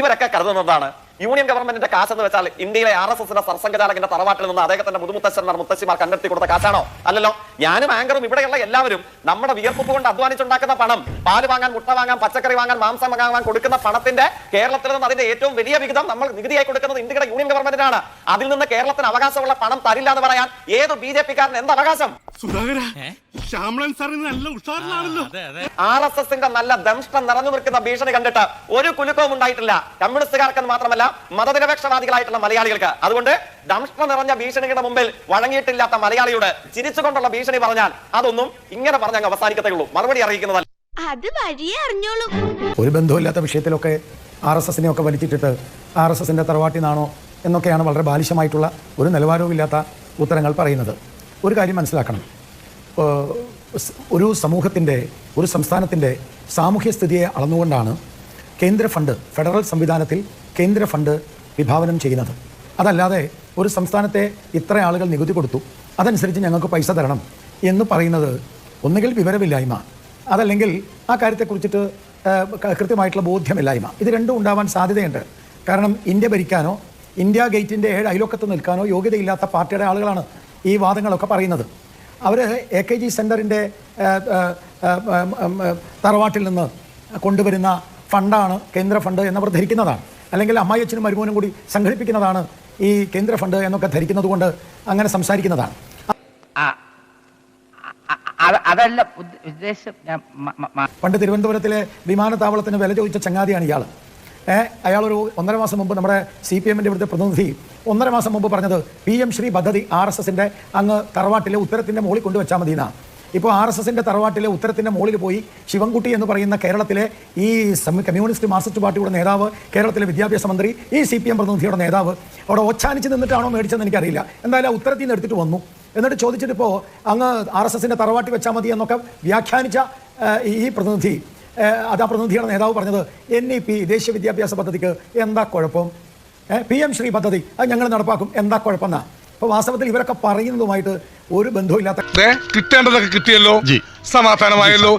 ഇവരൊക്കെ കരുതുന്നതാണ് യൂണിയൻ ഗവൺമെന്റിന്റെ കാശ് എന്ന് വെച്ചാൽ ഇന്ത്യയിലെ RSSന്റെ സർസംഘചാലകന്റെ തറവാട്ടിൽ നിന്ന് അദ്ദേഹത്തിന്റെ മുതുമുത്തശ്ശന്മാർ മുത്തശ്ശിമാർ കണ്ടെത്തി കൊടുത്ത കാശാണോ? അല്ലല്ലോ. ഞാനും ആങ്കറും ഇവിടെയുള്ള എല്ലാവരും നമ്മുടെ വിയർപ്പ് കൊണ്ട് അധ്വാനിച്ചുണ്ടാക്കുന്ന പണം, പാല് വാങ്ങാൻ, മുട്ട വാങ്ങാൻ, പച്ചക്കറി വാങ്ങാൻ, മാംസം വാങ്ങാൻ കൊടുക്കുന്ന പണത്തിന്റെ കേരളത്തിൽ നിന്ന് അതിന്റെ ഏറ്റവും വലിയ വിഹിതം നമ്മൾ നികുതിയായി കൊടുക്കുന്നത് ഇന്ത്യയുടെ യൂണിയൻ ഗവൺമെന്റിനാണ്. അതിൽ നിന്ന് കേരളത്തിന് അവകാശമുള്ള പണം തരില്ല എന്ന് പറയാൻ ഏത് BJP-കാരൻ എന്ത് അവകാശം? RSSന്റെ നല്ല ദംഷ്ടം നിറഞ്ഞു നിൽക്കുന്ന ഭീഷണി കണ്ടിട്ട് ഒരു കുലുക്കവും ഉണ്ടായിട്ടില്ല കമ്മ്യൂണിസ്റ്റുകാർക്ക് മാത്രമല്ല മതനിരപേക്ഷവാദികളായിട്ടുള്ള മലയാളികൾക്ക്. അതുകൊണ്ട് ദംഷ്ടം നിറഞ്ഞ ഭീഷണിയുടെ മുമ്പിൽ വഴങ്ങിയിട്ടില്ലാത്ത മലയാളിയോട് ചിരിച്ചുകൊണ്ടുള്ള ഭീഷണി പറഞ്ഞാൽ അതൊന്നും ഇങ്ങനെ പറഞ്ഞങ്ങ് അവസാനിക്കത്തേയുള്ളൂ. മറുപടി അറിയിക്കുന്നതല്ല. അത് വഴിയേ അറിഞ്ഞോളൂ. ഒരു ബന്ധമില്ലാത്ത വിഷയത്തിലൊക്കെ RSSനെ ഒക്കെ വലിച്ചിട്ടിട്ട് RSSന്റെ തറവാട്ടിനാണോ എന്നൊക്കെയാണ് വളരെ ബാലിശമായിട്ടുള്ള ഒരു നിലവാരവുമില്ലാത്ത ഉത്തരങ്ങൾ പറയുന്നത്. ഒരു കാര്യം മനസ്സിലാക്കണം, ഒരു സമൂഹത്തിൻ്റെ, ഒരു സംസ്ഥാനത്തിൻ്റെ സാമൂഹ്യ സ്ഥിതിയെ അളന്നുകൊണ്ടാണ് കേന്ദ്ര ഫണ്ട്, ഫെഡറൽ സംവിധാനത്തിൽ കേന്ദ്ര ഫണ്ട് വിഭാവനം ചെയ്യുന്നത്. അതല്ലാതെ ഒരു സംസ്ഥാനത്തെ ഇത്ര ആളുകൾ നികുതി കൊടുത്തു, അതനുസരിച്ച് ഞങ്ങൾക്ക് പൈസ തരണം എന്ന് പറയുന്നത് ഒന്നുകിൽ വിവരമില്ലായ്മ, അതല്ലെങ്കിൽ ആ കാര്യത്തെക്കുറിച്ചിട്ട് കൃത്യമായിട്ടുള്ള ബോധ്യമില്ലായ്മ. ഇത് രണ്ടും ഉണ്ടാവാൻ സാധ്യതയുണ്ട്. കാരണം ഇന്ത്യ ഭരിക്കാനോ ഇന്ത്യ ഗേറ്റിൻ്റെ 7 അയൽവക്കത്ത് നിൽക്കാനോ യോഗ്യതയില്ലാത്ത പാർട്ടിയുടെ ആളുകളാണ് ഈ വാദങ്ങളൊക്കെ പറയുന്നത്. അവർ AKG സെൻറ്ററിൻ്റെ തറവാട്ടിൽ നിന്ന് കൊണ്ടുവരുന്ന ഫണ്ടാണ് കേന്ദ്ര ഫണ്ട് എന്നവർ ധരിക്കുന്നതാണ്. അല്ലെങ്കിൽ അമ്മായിയച്ഛനും മരുമോനും കൂടി സംഘടിപ്പിക്കുന്നതാണ് ഈ കേന്ദ്ര ഫണ്ട് എന്നൊക്കെ ധരിക്കുന്നത് കൊണ്ട് അങ്ങനെ സംസാരിക്കുന്നതാണ്. അതല്ല ഉദ്ദേശം. പണ്ട് തിരുവനന്തപുരത്തിലെ വിമാനത്താവളത്തിന് വില ചോദിച്ച ചങ്ങാതിയാണ് ഇയാൾ. അയാളൊരു 1.5 മാസം മുമ്പ് നമ്മുടെ CPM-ൻ്റെ ഇവിടുത്തെ പ്രതിനിധി 1.5 മാസം മുമ്പ് പറഞ്ഞത് PM ശ്രീ പദ്ധതി RSSന്റെ അങ്ങ് തറവാട്ടിലെ ഉത്തരത്തിൻ്റെ മുകളിൽ കൊണ്ടുവച്ചാൽ മതി എന്നാണ്. ഇപ്പോൾ RSSന്റെ തറവാട്ടിലെ ഉത്തരത്തിൻ്റെ മുകളിൽ പോയി ശിവൻകുട്ടി എന്ന് പറയുന്ന കേരളത്തിലെ ഈ കമ്മ്യൂണിസ്റ്റ് മാർക്സിസ്റ്റ് പാർട്ടിയുടെ നേതാവ്, കേരളത്തിലെ വിദ്യാഭ്യാസ മന്ത്രി, ഈ CPM പ്രതിനിധിയുടെ നേതാവ് അവിടെ ഒച്ചാനിച്ച് നിന്നിട്ടാണോ മേടിച്ചതെന്ന് എനിക്കറിയില്ല. എന്തായാലും ആ ഉത്തരത്തിൽ നിന്ന് എടുത്തിട്ട് വന്നു. എന്നിട്ട് ചോദിച്ചിട്ട് ഇപ്പോൾ അങ്ങ് RSSന്റെ തറവാട്ടി വെച്ചാൽ മതി എന്നൊക്കെ വ്യാഖ്യാനിച്ച ഈ പ്രതിനിധി, അത് ആ പ്രതിനിധിയുടെ നേതാവ് പറഞ്ഞത് NEP ദേശീയ വിദ്യാഭ്യാസ പദ്ധതിക്ക് എന്താ കുഴപ്പം, PM ശ്രീ പദ്ധതി അത് ഞങ്ങൾ നടപ്പാക്കും, എന്താ കുഴപ്പമെന്നാ. അപ്പോൾ വാസ്തവത്തിൽ ഇവരൊക്കെ പറയുന്നതുമായിട്ട് ഒരു ബന്ധവുമില്ലാത്ത കിട്ടേണ്ടതൊക്കെ കിട്ടിയല്ലോ, സമാധാനമായല്ലോ.